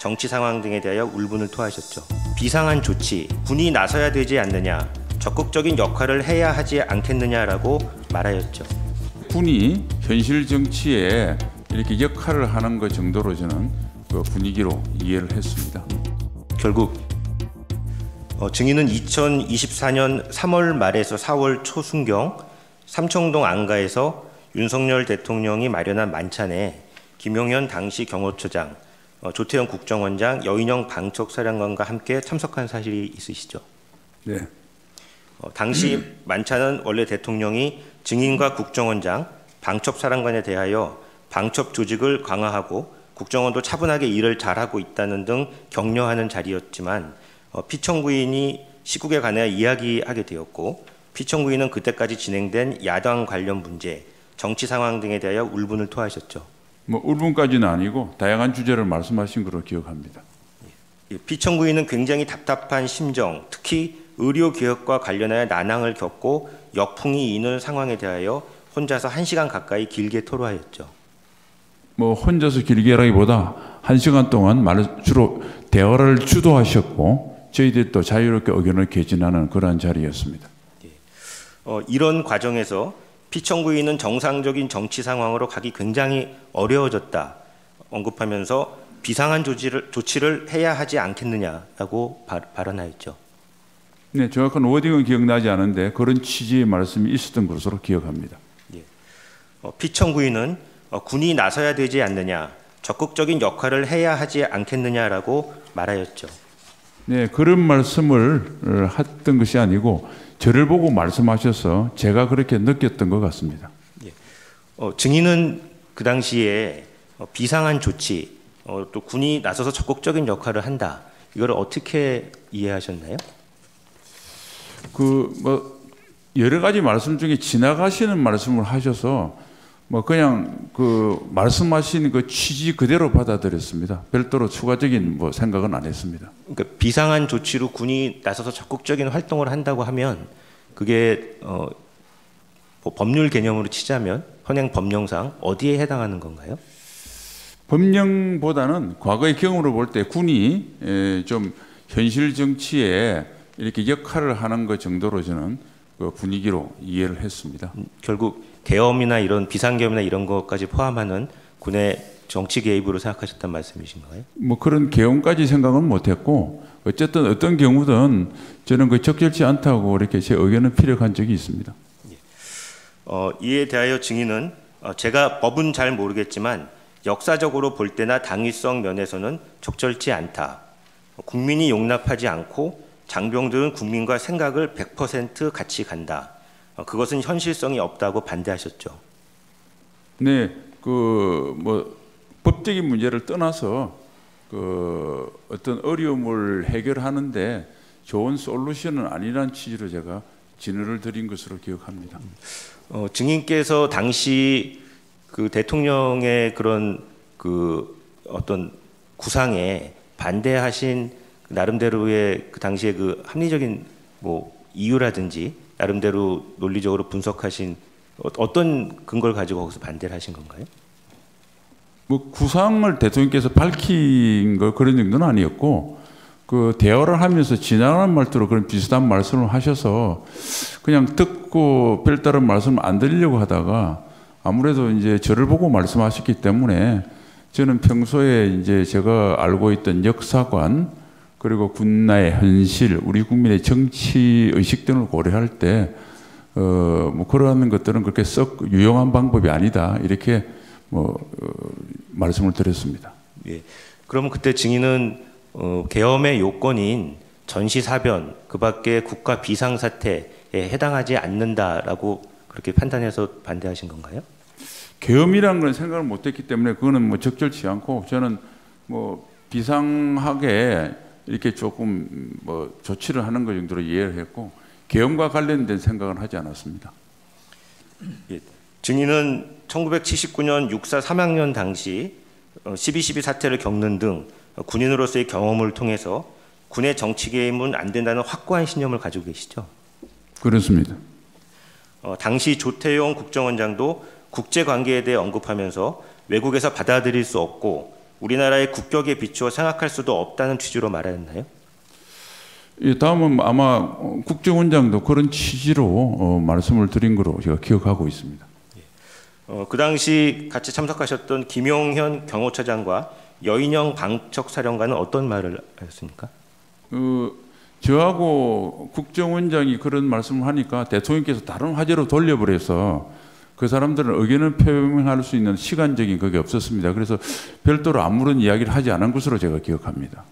정치 상황 등에 대하여 울분을 토하셨죠. 비상한 조치, 군이 나서야 되지 않느냐, 적극적인 역할을 해야 하지 않겠느냐라고 말하였죠. 군이 현실 정치에 이렇게 역할을 하는 것 정도로 저는 그 분위기로 이해를 했습니다. 결국 증인은 2024년 3월 말에서 4월 초순경 삼청동 안가에서 윤석열 대통령이 마련한 만찬에 김용현 당시 경호처장, 조태영 국정원장, 여인영 방첩사령관과 함께 참석한 사실이 있으시죠? 네. 당시 만찬은 원래 대통령이 증인과 국정원장, 방첩사령관에 대하여 방첩 조직을 강화하고 국정원도 차분하게 일을 잘하고 있다는 등 격려하는 자리였지만 피청구인이 시국에 관하여 이야기하게 되었고 피청구인은 그때까지 진행된 야당 관련 문제, 정치 상황 등에 대하여 울분을 토하셨죠. 뭐 울분까지는 아니고 다양한 주제를 말씀하신 것으로 기억합니다. 피청구인은 굉장히 답답한 심정, 특히 의료개혁과 관련하여 난항을 겪고 역풍이 이는 상황에 대하여 혼자서 1시간 가까이 길게 토로하였죠. 뭐 혼자서 길게라기보다 1시간 동안 주로 대화를 주도하셨고 저희들이 또 자유롭게 의견을 개진하는 그러한 자리였습니다. 이런 과정에서 피청구인은 정상적인 정치 상황으로 가기 굉장히 어려워졌다 언급하면서 비상한 조치를 해야 하지 않겠느냐라고 발언하였죠. 네, 정확한 워딩은 기억나지 않은데 그런 취지의 말씀이 있었던 것으로 기억합니다. 피청구인은 군이 나서야 되지 않느냐, 적극적인 역할을 해야 하지 않겠느냐라고 말하였죠. 네, 그런 말씀을 했던 것이 아니고 저를 보고 말씀하셔서 제가 그렇게 느꼈던 것 같습니다. 증인은 그 당시에 비상한 조치, 또 군이 나서서 적극적인 역할을 한다. 이걸 어떻게 이해하셨나요? 뭐 여러 가지 말씀 중에 지나가시는 말씀을 하셔서 뭐 그냥 그 말씀하신 그 취지 그대로 받아들였습니다. 별도로 추가적인 뭐 생각은 안 했습니다. 그러니까 비상한 조치로 군이 나서서 적극적인 활동을 한다고 하면 그게 법률 개념으로 치자면 현행 법령상 어디에 해당하는 건가요? 법령보다는 과거의 경험으로 볼 때 군이 좀 현실 정치에 이렇게 역할을 하는 것 정도로 저는 그 분위기로 이해를 했습니다. 결국 계엄이나 이런 비상계엄이나 이런 것까지 포함하는 군의 정치 개입으로 생각하셨단 말씀이신가요? 뭐 그런 계엄까지 생각은 못했고 어쨌든 어떤 경우든 저는 그 적절치 않다고 이렇게 제 의견을 피력한 적이 있습니다. 이에 대하여 증인은 제가 법은 잘 모르겠지만 역사적으로 볼 때나 당위성 면에서는 적절치 않다. 국민이 용납하지 않고 장병들은 국민과 생각을 100% 같이 간다. 그것은 현실성이 없다고 반대하셨죠. 네, 뭐 법적인 문제를 떠나서 그 어떤 어려움을 해결하는데 좋은 솔루션은 아니란 취지로 제가 진언을 드린 것으로 기억합니다. 증인께서 당시 그 대통령의 그런 그 어떤 구상에 반대하신 나름대로의 그 당시에 그 합리적인 뭐 이유라든지 나름대로 논리적으로 분석하신 어떤 근거를 가지고 거기서 반대를 하신 건가요? 뭐 구상을 대통령께서 밝힌 거 그런 정도는 아니었고 그 대화를 하면서 지나가는 말투로 그런 비슷한 말씀을 하셔서 그냥 듣고 별다른 말씀을 안 드리려고 하다가 아무래도 이제 저를 보고 말씀하셨기 때문에 저는 평소에 이제 제가 알고 있던 역사관 그리고 군나의 현실, 우리 국민의 정치 의식 등을 고려할 때 뭐 그러한 것들은 그렇게 썩 유용한 방법이 아니다 이렇게 말씀을 드렸습니다. 예. 그러면 그때 증인은 계엄의 요건인 전시사변 그밖에 국가 비상사태에 해당하지 않는다라고 그렇게 판단해서 반대하신 건가요? 계엄이라는 건 생각을 못했기 때문에 그거는 뭐 적절치 않고 저는 뭐 비상하게 이렇게 조금 뭐 조치를 하는 것 정도로 이해를 했고 계엄과 관련된 생각은 하지 않았습니다. 예. 증인은 1979년 6.4 3학년 당시 12.12 사태를 겪는 등 군인으로서의 경험을 통해서 군의 정치 개입은 안 된다는 확고한 신념을 가지고 계시죠? 그렇습니다. 당시 조태용 국정원장도 국제관계에 대해 언급하면서 외국에서 받아들일 수 없고 우리나라의 국격에 비추어 생각할 수도 없다는 취지로 말하였나요? 예, 다음은 아마 국정원장도 그런 취지로 말씀을 드린 거로 제가 기억하고 있습니다. 그 당시 같이 참석하셨던 김용현 경호처장과 여인영 방첩사령관은 어떤 말을 하셨습니까? 저하고 국정원장이 그런 말씀을 하니까 대통령께서 다른 화제로 돌려버려서 그 사람들은 의견을 표명할 수 있는 시간적인 그게 없었습니다. 그래서 별도로 아무런 이야기를 하지 않은 것으로 제가 기억합니다.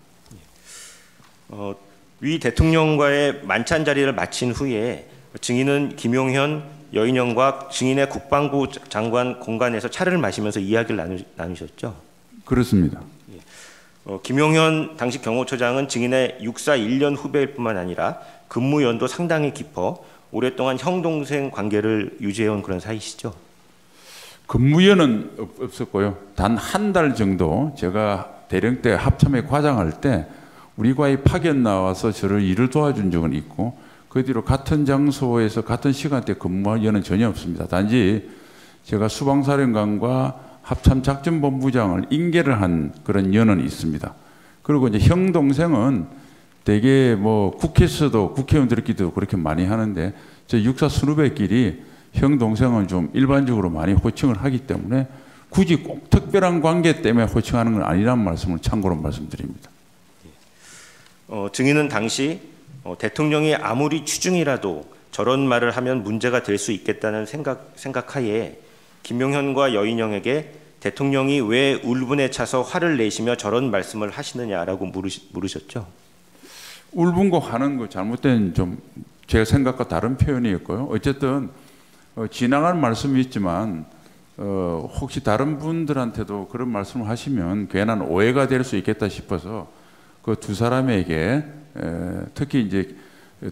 위 대통령과의 만찬 자리를 마친 후에 증인은 김용현, 여인영과 증인의 국방부 장관 공간에서 차를 마시면서 이야기를 나누셨죠? 그렇습니다. 김용현 당시 경호처장은 증인의 육사 1년 후배일 뿐만 아니라 근무 연도 상당히 깊어 오랫동안 형 동생 관계를 유지해온 그런 사이시죠? 근무연은 없었고요. 단 한 달 정도 제가 대령 때 합참에 과장할 때 우리 과에 파견 나와서 저를 일을 도와준 적은 있고 그 뒤로 같은 장소에서 같은 시간대 근무한 연은 전혀 없습니다. 단지 제가 수방사령관과 합참작전본부장을 인계를 한 그런 연은 있습니다. 그리고 이제 형 동생은 대개 뭐 국회에서도 국회의원들끼리도 그렇게 많이 하는데 저 육사 선후배끼리 형 동생은 좀 일반적으로 많이 호칭을 하기 때문에 굳이 꼭 특별한 관계 때문에 호칭하는 건 아니라는 말씀을 참고로 말씀드립니다. 증인은 당시 대통령이 아무리 추중이라도 저런 말을 하면 문제가 될 수 있겠다는 생각하에 김용현과 여인영에게 대통령이 왜 울분에 차서 화를 내시며 저런 말씀을 하시느냐라고 물으셨죠? 울분과 화는 거 잘못된 좀 제 생각과 다른 표현이었고요. 어쨌든 지나간 말씀이 있지만 혹시 다른 분들한테도 그런 말씀을 하시면 괜한 오해가 될 수 있겠다 싶어서 그 두 사람에게 특히 이제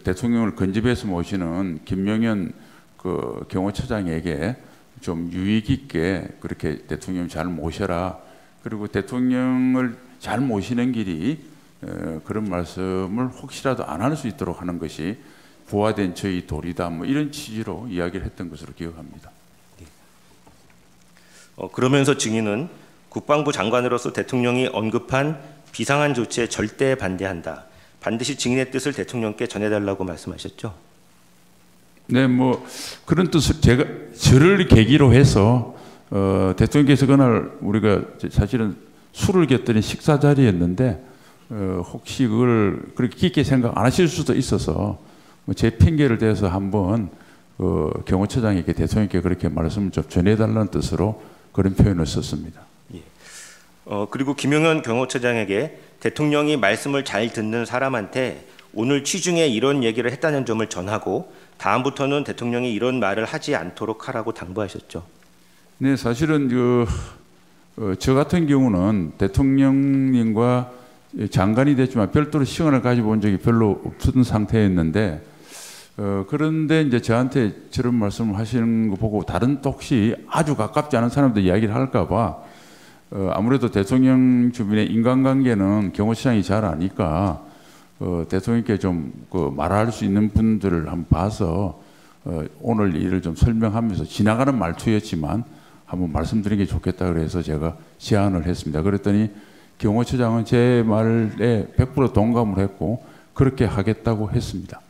대통령을 근접해서 모시는 김용현 그 경호처장에게 좀 유익 있게 그렇게 대통령 잘 모셔라. 그리고 대통령을 잘 모시는 길이 그런 말씀을 혹시라도 안 할 수 있도록 하는 것이 부화된 저희 도리다. 뭐 이런 취지로 이야기를 했던 것으로 기억합니다. 그러면서 증인은 국방부 장관으로서 대통령이 언급한 비상한 조치에 절대 반대한다. 반드시 증인의 뜻을 대통령께 전해달라고 말씀하셨죠? 네, 뭐 그런 뜻을 제가 저를 계기로 해서 대통령께서 그날 우리가 사실은 술을 곁들인 식사 자리였는데 혹시 그걸 그렇게 깊게 생각 안 하실 수도 있어서 제 핑계를 대서 한번 경호처장에게 대통령께 그렇게 말씀을 좀 전해달라는 뜻으로 그런 표현을 썼습니다. 예. 그리고 김용현 경호처장에게 대통령이 말씀을 잘 듣는 사람한테 오늘 취중에 이런 얘기를 했다는 점을 전하고 다음부터는 대통령이 이런 말을 하지 않도록 하라고 당부하셨죠. 네, 사실은 저 같은 경우는 대통령님과 장관이 됐지만 별도로 시간을 가져본 적이 별로 없던 상태였는데 그런데 이제 저한테 저런 말씀을 하시는 거 보고 다른 또 혹시 아주 가깝지 않은 사람들 이야기를 할까봐 아무래도 대통령 주변의 인간관계는 경호처장이 잘 아니까 대통령께 좀 말할 수 있는 분들을 한번 봐서 오늘 일을 좀 설명하면서 지나가는 말투였지만 한번 말씀드리는 게 좋겠다 그래서 제가 제안을 했습니다. 그랬더니 경호처장은 제 말에 100% 동감을 했고 그렇게 하겠다고 했습니다.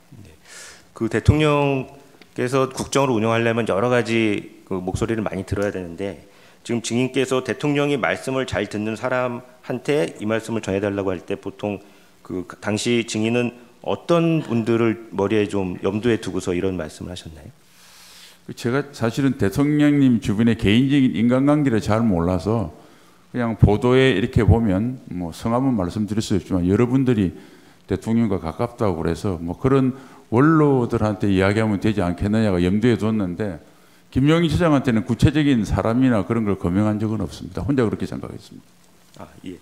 그 대통령께서 국정을 운영하려면 여러 가지 그 목소리를 많이 들어야 되는데 지금 증인께서 대통령이 말씀을 잘 듣는 사람한테 이 말씀을 전해달라고 할 때 보통 그 당시 증인은 어떤 분들을 머리에 좀 염두에 두고서 이런 말씀을 하셨나요? 제가 사실은 대통령님 주변의 개인적인 인간관계를 잘 몰라서 그냥 보도에 이렇게 보면 뭐 성함은 말씀드릴 수 없지만 여러분들이 대통령과 가깝다고 그래서 뭐 그런 원로들한테 이야기하면 되지 않겠느냐가 염두에 뒀는데 김용희 처장한테는 구체적인 사람이나 그런 걸 거명한 적은 없습니다. 혼자 그렇게 생각했습니다. 예.